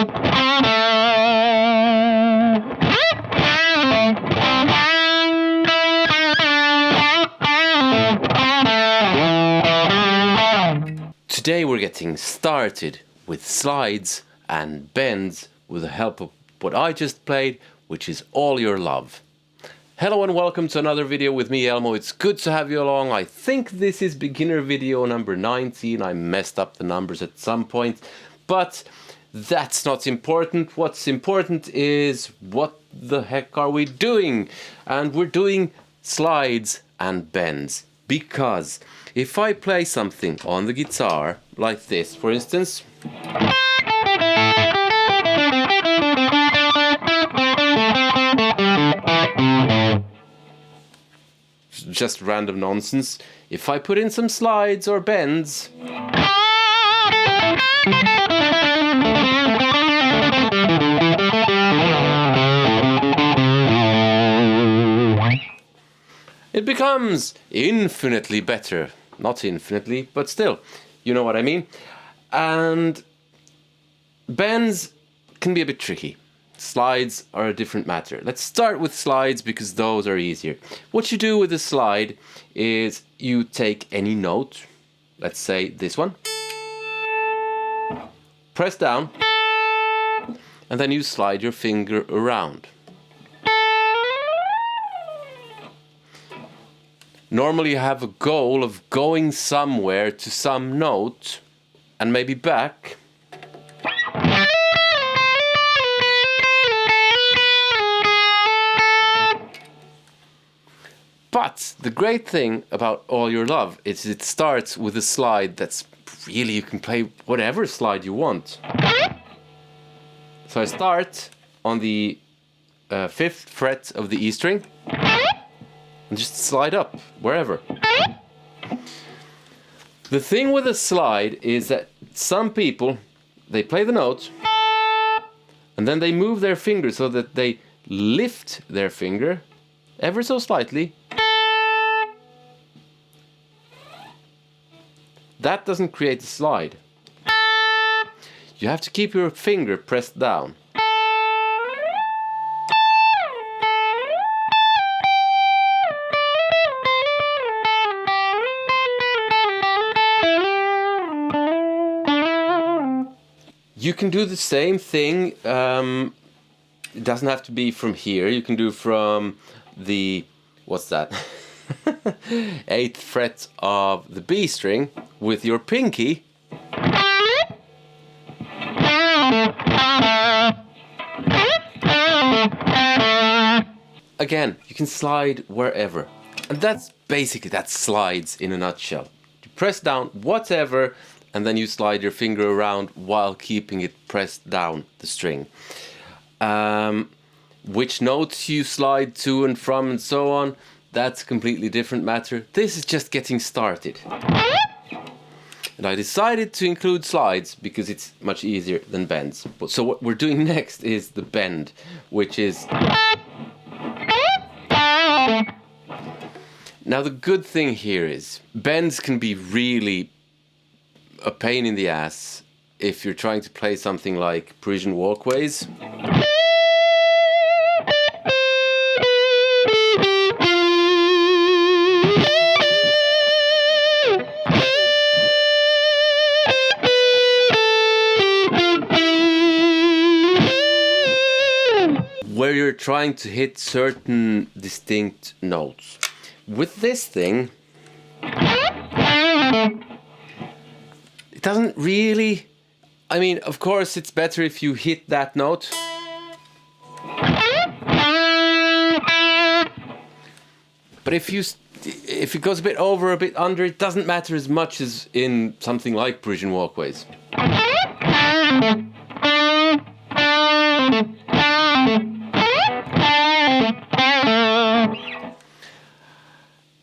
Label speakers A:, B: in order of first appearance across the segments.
A: Today we're getting started with slides and bends with the help of what I just played, which is All Your Love. Hello and welcome to another video with me, Elmo. It's good to have you along. I think this is beginner video number 19. I messed up the numbers at some point, but that's not important. What's important is what the heck are we doing? And we're doing slides and bends. Because if I play something on the guitar, like this, for instance, just random nonsense, if I put in some slides or bends, it becomes infinitely better. Not infinitely, but still, you know what I mean. And bends can be a bit tricky. Slides are a different matter. Let's start with slides because those are easier. What you do with a slide is you take any note, let's say this one, press down, and then you slide your finger around. Normally you have a goal of going somewhere to some note and maybe back. But the great thing about All Your Love is it starts with a slide that's really, you can play whatever slide you want. So I start on the 5th fret of the E string. And just slide up, wherever. The thing with a slide is that some people, they play the note, and then they move their finger so that they lift their finger ever so slightly. That doesn't create a slide. You have to keep your finger pressed down. You can do the same thing. It doesn't have to be from here. You can do from the, what's that? 8th fret of the B string with your pinky. Again, you can slide wherever. And that's slides in a nutshell. You press down whatever, and then you slide your finger around while keeping it pressed down the string. Which notes you slide to and from and so on, that's a completely different matter. This is just getting started. And I decided to include slides because it's much easier than bends. So what we're doing next is the bend, which is... Now the good thing here is, bends can be really a pain in the ass if you're trying to play something like Parisian Walkways. Where you're trying to hit certain distinct notes. With this thing, it doesn't really... I mean, of course, it's better if you hit that note. But if it goes a bit over, a bit under, it doesn't matter as much as in something like Parisian Walkways.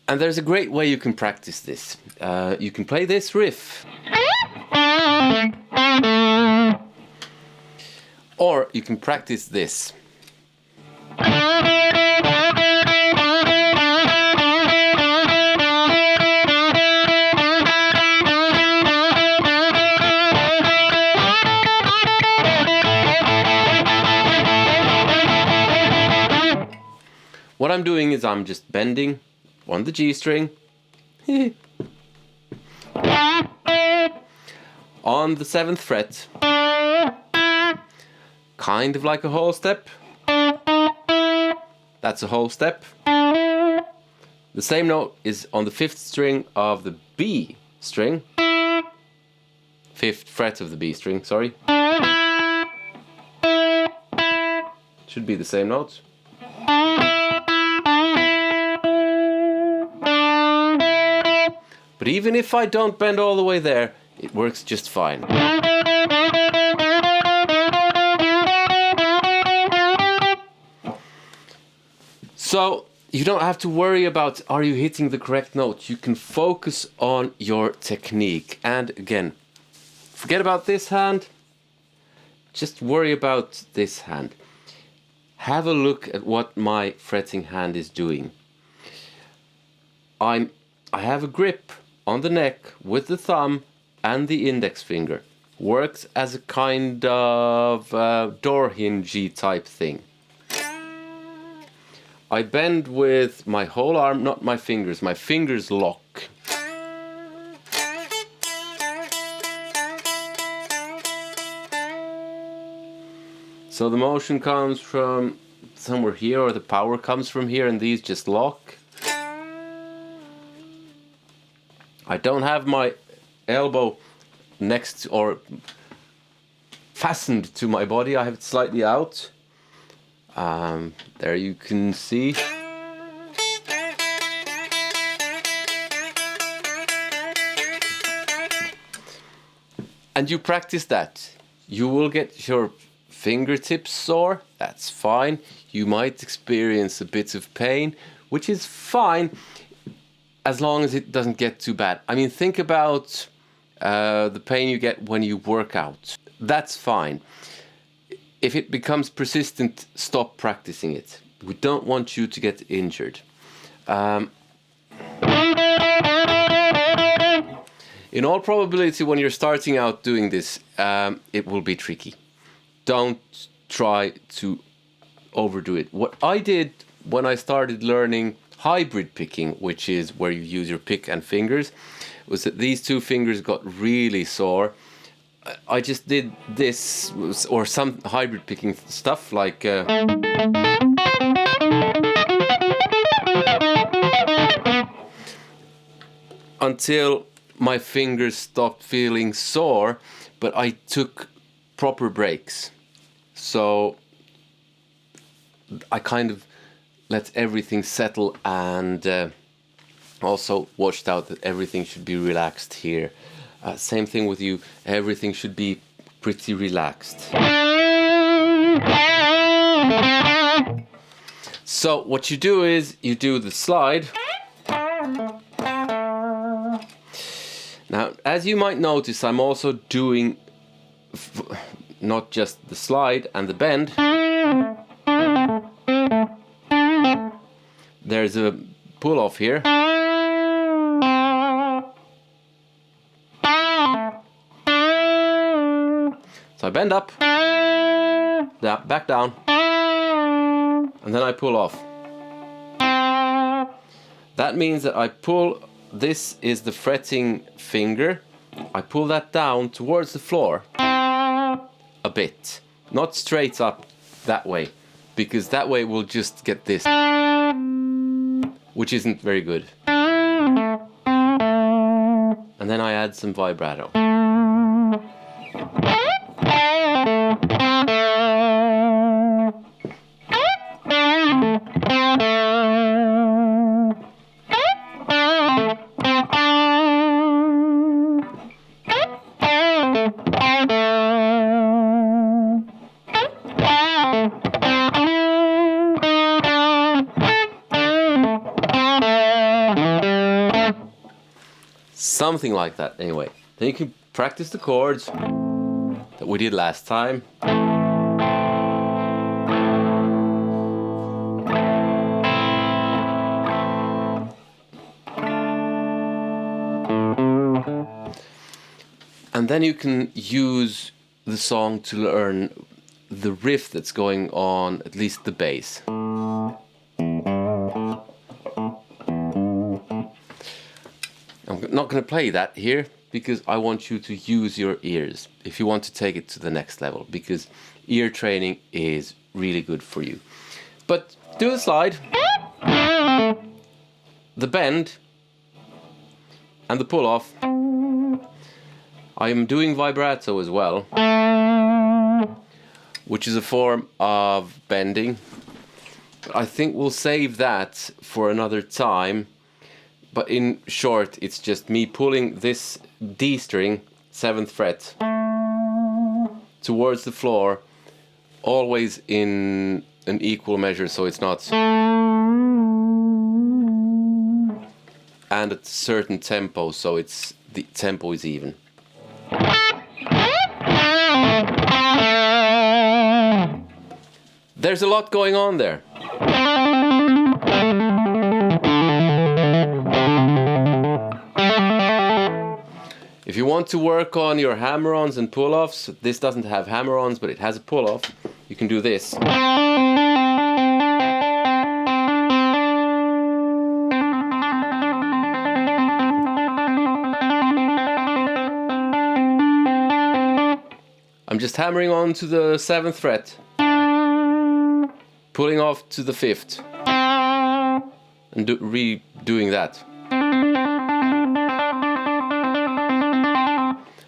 A: And there's a great way you can practice this. You can play this riff. Or you can practice this. what I'm doing is I'm just bending on the G string on the 7th fret, kind of like a whole step. That's a whole step. The same note is on the 5th string of the B string. 5th fret of the B string, sorry. Should be the same note. But even if I don't bend all the way there, it works just fine. So you don't have to worry about are you hitting the correct note. You can focus on your technique. And again, forget about this hand. Just worry about this hand. Have a look at what my fretting hand is doing. I have a grip on the neck with the thumb and the index finger. Works as a kind of door hingy type thing. I bend with my whole arm, not my fingers. My fingers lock. So the motion comes from somewhere here, or the power comes from here, and these just lock. I don't have my elbow next or fastened to my body. I have it slightly out. There you can see. And you practice that. You will get your fingertips sore. That's fine. You might experience a bit of pain, which is fine as long as it doesn't get too bad. I mean, think about the pain you get when you work out. That's fine. If it becomes persistent, stop practicing it. We don't want you to get injured. In all probability, when you're starting out doing this, it will be tricky. Don't try to overdo it. What I did when I started learning hybrid picking, which is where you use your pick and fingers, was that these two fingers got really sore. I just did this, or some hybrid picking stuff like until my fingers stopped feeling sore, but I took proper breaks. So I kind of let everything settle and also watched out that everything should be relaxed here. Same thing with you, everything should be pretty relaxed. So what you do is you do the slide. Now, as you might notice, I'm also doing not just the slide and the bend. There's a pull off here. So I bend up, back down, and then I pull off. That means that I pull, this is the fretting finger, I pull that down towards the floor a bit, not straight up that way, because that way we'll just get this, which isn't very good. And then I add some vibrato. Something like that, anyway. Then you can practice the chords that we did last time. And then you can use the song to learn the riff that's going on, at least the bass. not going to play that here because I want you to use your ears if you want to take it to the next level, because ear training is really good for you. But do the slide, the bend, and the pull off. I am doing vibrato as well, which is a form of bending. I think we'll save that for another time. But in short, it's just me pulling this D string, 7th fret, towards the floor, always in an equal measure, so it's not, and at a certain tempo, so it's the tempo is even. There's a lot going on there. If you want to work on your hammer-ons and pull-offs, this doesn't have hammer-ons, but it has a pull-off, you can do this. I'm just hammering on to the 7th fret, pulling off to the 5th, and redoing that.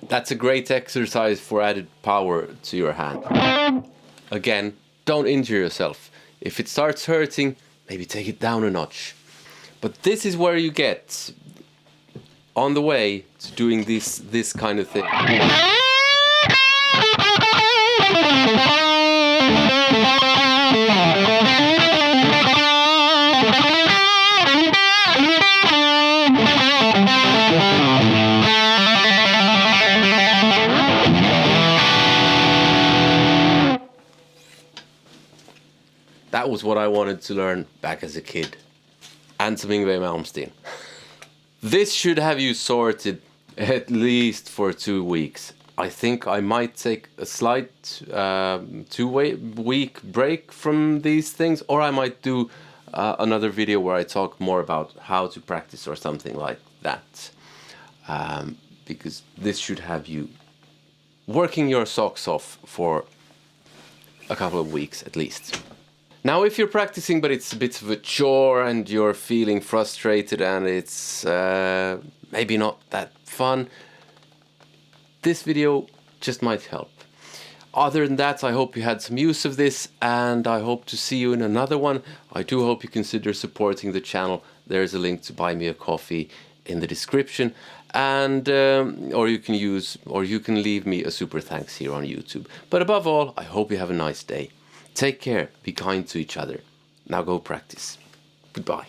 A: That's a great exercise for added power to your hand. Again, don't injure yourself. If it starts hurting, maybe take it down a notch. But this is where you get on the way to doing this kind of thing. That was what I wanted to learn back as a kid. And some Yngwie Malmsteen. This should have you sorted at least for 2 weeks. I think I might take a slight 2-week break from these things, or I might do another video where I talk more about how to practice or something like that. Because this should have you working your socks off for a couple of weeks at least. Now, if you're practicing but it's a bit of a chore and you're feeling frustrated and it's maybe not that fun, this video just might help. Other than that, I hope you had some use of this, and I hope to see you in another one. I do hope you consider supporting the channel. There's a link to buy me a coffee in the description, and or you can leave me a super thanks here on YouTube. But above all, I hope you have a nice day. Take care, be kind to each other. Now go practice. Goodbye.